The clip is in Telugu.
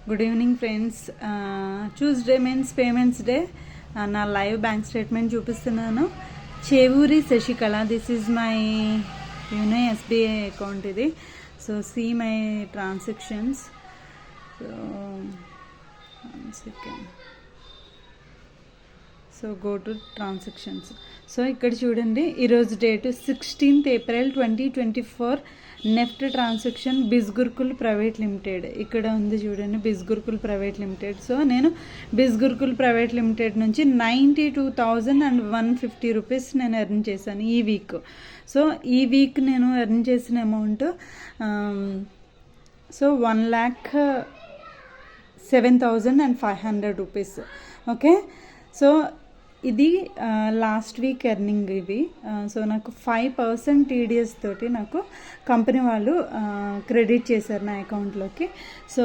Good evening friends. Tuesday means payments day. నా లైవ్ బ్యాంక్ స్టేట్మెంట్ చూపిస్తున్నాను. Chevuri Sasikala, this is my SBI account ఇది. So see my transactions. So 1 second. So go to transactions. So ఇక్కడ చూడండి, ఈరోజు date 16th April 2024. NEFT transaction బిస్గురుకుల్ ప్రైవేట్ లిమిటెడ్ ఇక్కడ ఉంది చూడండి, బిస్గురుకుల్ ప్రైవేట్ లిమిటెడ్. సో నేను బిస్గురుకుల్ ప్రైవేట్ లిమిటెడ్ నుంచి 92,150 రూపీస్ నేను ఎర్న్ చేశాను ఈ వీక్. సో ఈ వీక్ నేను ఎర్న్ చేసిన అమౌంట్ 1,07,500 రూపీస్. ఓకే, సో ఇది లాస్ట్ వీక్ ఎర్నింగ్ ఇవి. సో నాకు 5% TDS తోటి నాకు కంపెనీ వాళ్ళు క్రెడిట్ చేశారు నా అకౌంట్లోకి. సో